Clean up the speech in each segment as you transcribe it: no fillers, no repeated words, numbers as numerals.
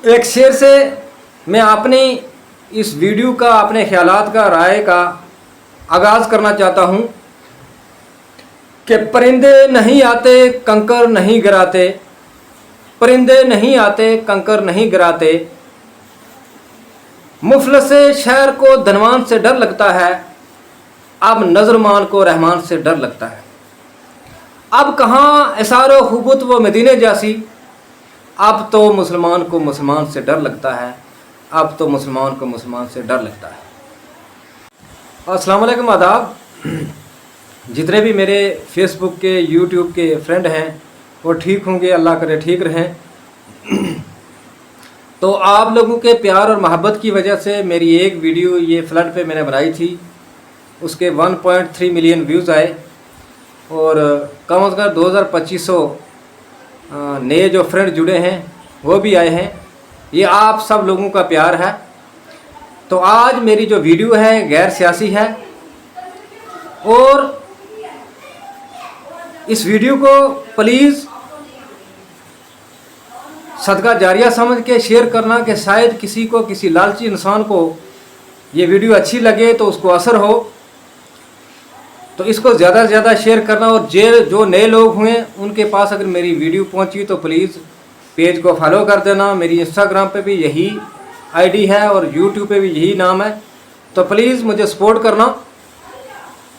एक शेर से मैं अपनी इस वीडियो का, अपने ख्यालात का, राय का आगाज़ करना चाहता हूँ कि परिंदे नहीं आते कंकर नहीं गिराते, परिंदे नहीं आते कंकर नहीं गिराते। मुफलसे शहर को धनवान से डर लगता है, अब नज़रमान को रहमान से डर लगता है। अब कहाँ इसारो हुबूत व मदीने जैसी, अब तो मुसलमान को मुसलमान से डर लगता है, अब तो मुसलमान को मुसलमान से डर लगता है। अस्सलाम वालेकुम, आदाब। जितने भी मेरे फेसबुक के, यूट्यूब के फ्रेंड हैं वो ठीक होंगे, अल्लाह करे ठीक रहें। तो आप लोगों के प्यार और मोहब्बत की वजह से मेरी एक वीडियो ये फ्लड पे मैंने बनाई थी, उसके 1.3 मिलियन व्यूज़ आए और कम अज़ कम 2500 नए जो फ्रेंड जुड़े हैं वो भी आए हैं। ये आप सब लोगों का प्यार है। तो आज मेरी जो वीडियो है गैर सियासी है और इस वीडियो को प्लीज़ सदका जारिया समझ के शेयर करना कि शायद किसी को, किसी लालची इंसान को ये वीडियो अच्छी लगे तो उसको असर हो। तो इसको ज़्यादा से ज़्यादा शेयर करना और जो नए लोग हुए उनके पास अगर मेरी वीडियो पहुंची तो प्लीज़ पेज को फॉलो कर देना। मेरी इंस्टाग्राम पे भी यही आईडी है और यूट्यूब पे भी यही नाम है, तो प्लीज़ मुझे सपोर्ट करना।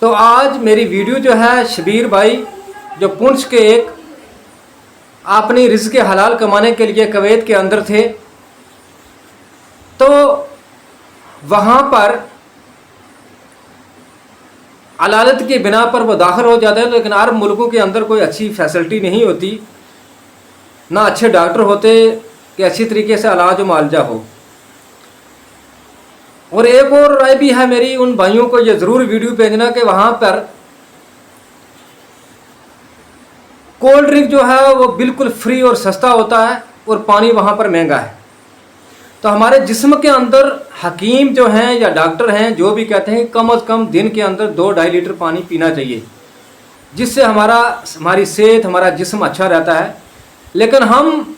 तो आज मेरी वीडियो जो है, शबीर भाई जो पुंछ के एक अपनी रिज़्क़ के हलाल कमाने के लिए कुवैत के अंदर थे, तो वहाँ पर अलालत की बिना पर वो दाखिल हो जाते हैं। लेकिन अरब मुल्कों के अंदर कोई अच्छी फैसिलिटी नहीं होती, ना अच्छे डॉक्टर होते कि अच्छी तरीके से इलाज मुआवजा हो। और एक और राय भी है मेरी उन भाइयों को, ये ज़रूर वीडियो भेजना कि वहाँ पर कोल्ड ड्रिंक जो है वो बिल्कुल फ्री और सस्ता होता है और पानी वहाँ पर महंगा है। तो हमारे जिस्म के अंदर हकीम जो हैं या डॉक्टर हैं जो भी कहते हैं कम अज़ कम दिन के अंदर 2-2.5 लीटर पानी पीना चाहिए, जिससे हमारी सेहत, हमारा जिस्म अच्छा रहता है। लेकिन हम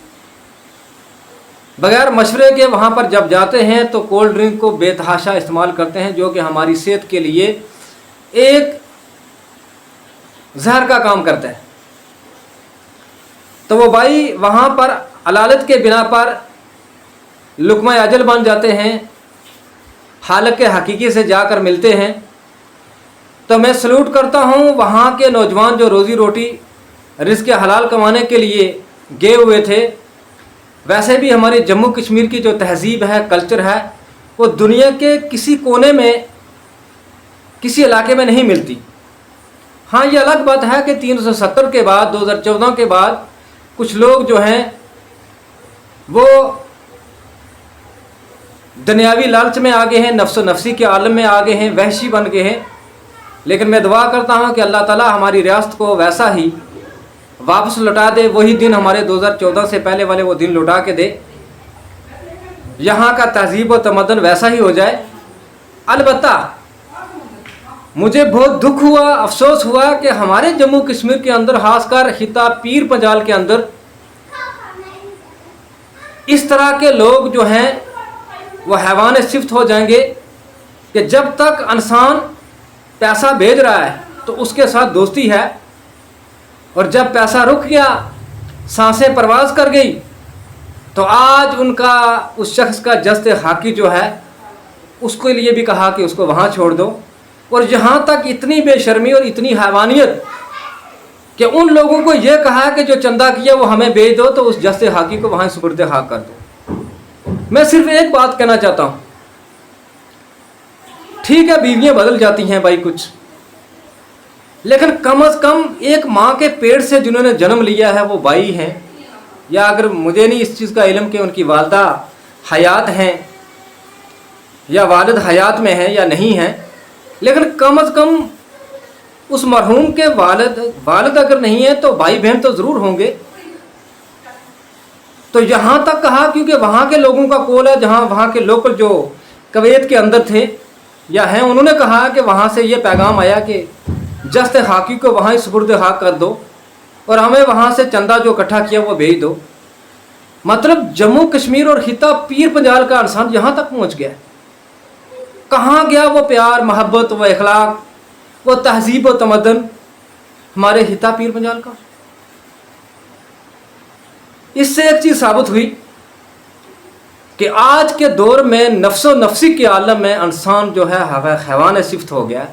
बगैर मशवरे के वहाँ पर जब जाते हैं तो कोल्ड ड्रिंक को बेतहाशा इस्तेमाल करते हैं, जो कि हमारी सेहत के लिए एक जहर का काम करता है। तो वो भाई वहाँ पर अलालत के बिना पर लुक़मा अजल बन जाते हैं, हालत के हकीकी से जाकर मिलते हैं। तो मैं सल्यूट करता हूँ वहाँ के नौजवान जो रोज़ी रोटी रिज़्क़ हलाल कमाने के लिए गए हुए थे। वैसे भी हमारे जम्मू कश्मीर की जो तहज़ीब है, कल्चर है, वो दुनिया के किसी कोने में, किसी इलाके में नहीं मिलती। हाँ, ये अलग बात है कि 370 के बाद, 2014 के बाद कुछ लोग जो हैं वो दुनियावी लालच में आ गए हैं, नफ्सो नफ्सी के आलम में आ गए हैं, वहशी बन गए हैं। लेकिन मैं दुआ करता हूँ कि अल्लाह ताला हमारी रियासत को वैसा ही वापस लौटा दे, वही दिन हमारे 2014 से पहले वाले वो दिन लौटा के दे, यहाँ का तहज़ीब व तमद्दुन वैसा ही हो जाए। अलबत्ता मुझे बहुत दुख हुआ, अफसोस हुआ कि हमारे जम्मू कश्मीर के अंदर, खासकर खिता पीर पंजाल के अंदर, इस तरह के लोग जो हैं वो हैवान शिफ्ट हो जाएंगे कि जब तक इंसान पैसा भेज रहा है तो उसके साथ दोस्ती है, और जब पैसा रुक गया, सांसें परवाज कर गई, तो आज उनका उस शख्स का जस्ते हाकी जो है उसके लिए भी कहा कि उसको वहाँ छोड़ दो। और यहाँ तक इतनी बेशर्मी और इतनी हैवानियत कि उन लोगों को यह कहा कि जो चंदा किया वो हमें भेज दो, तो उस जस्ते हाकी को वहाँ सुपुर्द हाक कर दो। मैं सिर्फ एक बात कहना चाहता हूँ, ठीक है बीवियाँ बदल जाती हैं भाई कुछ, लेकिन कम अज़ कम एक माँ के पेट से जिन्होंने जन्म लिया है वो भाई हैं, या अगर मुझे नहीं इस चीज़ का इल्म कि उनकी वालदा हयात हैं या वालिद हयात में हैं या नहीं हैं, लेकिन कम अज़ कम उस मरहूम के वालिद अगर नहीं है तो भाई बहन तो ज़रूर होंगे। तो यहाँ तक कहा, क्योंकि वहाँ के लोगों का कॉल है, जहाँ वहाँ के लोकल जो कुवैत के अंदर थे या हैं, उन्होंने कहा कि वहाँ से ये पैगाम आया कि जस्ते हाकी को वहाँ ही सुपुर्द हाक कर दो और हमें वहाँ से चंदा जो इकट्ठा किया वो भेज दो। मतलब जम्मू कश्मीर और खिता पीर पंजाल का इंसान यहाँ तक पहुँच गया। कहाँ गया वो प्यार, मोहब्बत, व अखलाक, वो तहजीब व तमद्दन हमारे खिता पीर पंजाल का। इससे एक चीज़ साबित हुई कि आज के दौर में नफ्सो नफ्सी के आलम में इंसान जो है हैवान सिफ्त हो गया।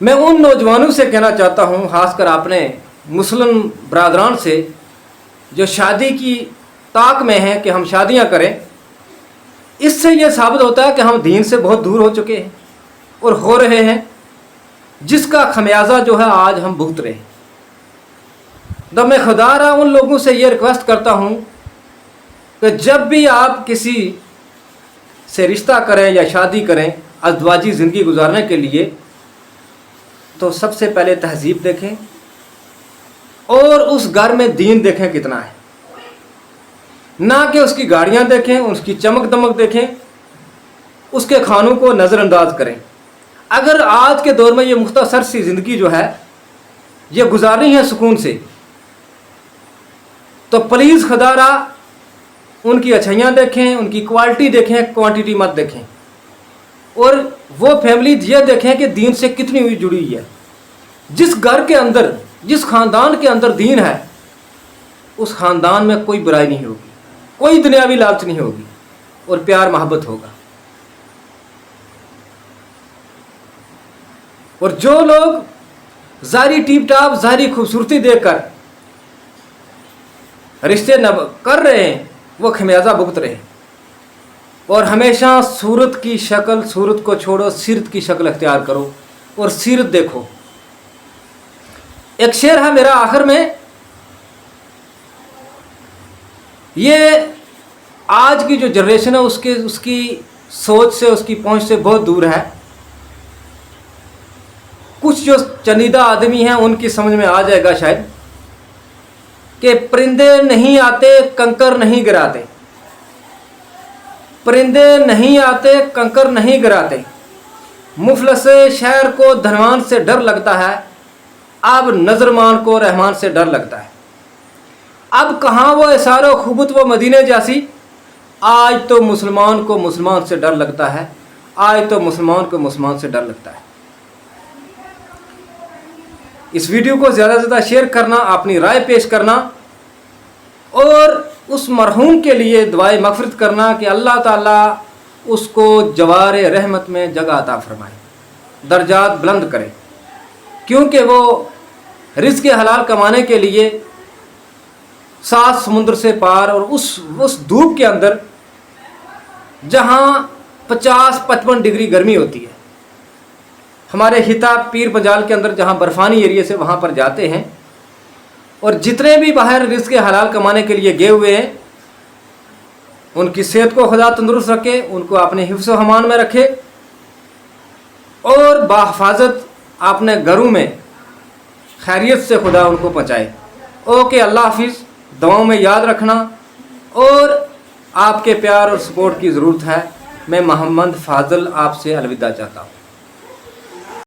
मैं उन नौजवानों से कहना चाहता हूँ, खासकर आपने मुस्लिम बरादरान से जो शादी की ताक में हैं कि हम शादियाँ करें, इससे ये साबित होता है कि हम दीन से बहुत दूर हो चुके हैं और हो रहे हैं, जिसका खमियाजा जो है आज हम भुगत रहे हैं। तो मैं खुदारा उन लोगों से ये रिक्वेस्ट करता हूँ कि जब भी आप किसी से रिश्ता करें या शादी करें अज़दवाजी ज़िंदगी गुजारने के लिए, तो सबसे पहले तहजीब देखें और उस घर में दीन देखें कितना है, ना कि उसकी गाड़ियाँ देखें, उसकी चमक दमक देखें, उसके खानों को नज़रअंदाज करें। अगर आज के दौर में ये मुख्तसर सी ज़िंदगी जो है ये गुजारनी है सुकून से, तो प्लीज़ खुदारा उनकी अच्छाइयाँ देखें, उनकी क्वालिटी देखें, क्वांटिटी मत देखें। और वो फैमिली ये देखें कि दीन से कितनी हुई जुड़ी हुई है। जिस घर के अंदर, जिस ख़ानदान के अंदर दीन है, उस ख़ानदान में कोई बुराई नहीं होगी, कोई दुनियावी लालच नहीं होगी और प्यार मोहब्बत होगा। और जो लोग ज़ाहिरी टीप टाप, ज़ाहिरी खूबसूरती देखकर रिश्ते न कर रहे हैं, वो खमियाजा भुगत रहे हैं। और हमेशा सूरत की शक्ल, सूरत को छोड़ो, सीरत की शक्ल अख्तियार करो और सीरत देखो। एक शेर है मेरा आखिर में, ये आज की जो जनरेशन है उसकी सोच से, उसकी पहुंच से बहुत दूर है। कुछ जो चंदीदा आदमी हैं उनकी समझ में आ जाएगा शायद कि परिंदे नहीं आते कंकर नहीं गिराते, परिंदे नहीं आते कंकर नहीं गिराते, मुफलस शहर को धनवान से डर लगता है, अब नजरमान को रहमान से डर लगता है। अब कहाँ वो इसारो खूबत व मदीने जैसी, आज तो मुसलमान को मुसलमान से डर लगता है, आज तो मुसलमान को मुसलमान से डर लगता है। इस वीडियो को ज़्यादा से ज़्यादा शेयर करना, अपनी राय पेश करना और उस मरहूम के लिए दुआए मग़फ़िरत करना कि अल्लाह ताला उसको जवारे रहमत में जगह अता फरमाए, दर्जात बुलंद करे, क्योंकि वो रिज़्क़ हलाल कमाने के लिए 7 समुद्र से पार और उस धूप के अंदर जहाँ 50-55 डिग्री गर्मी होती है, हमारे हिता पीर पंजाल के अंदर जहाँ बर्फ़ानी एरिया से वहाँ पर जाते हैं। और जितने भी बाहर रिज़्क़ हलाल कमाने के लिए गए हुए हैं, उनकी सेहत को खुदा तंदुरुस्त रखे, उनको अपने हिफ्ज़ व अमान में रखे और बाहिफाजत अपने घरों में खैरियत से खुदा उनको पहुँचाए। ओके, अल्लाह हाफिज़। दुआओं में याद रखना और आपके प्यार और सपोर्ट की ज़रूरत है। मैं मोहम्मद फ़ाज़ल आपसे अलविदा चाहता हूँ।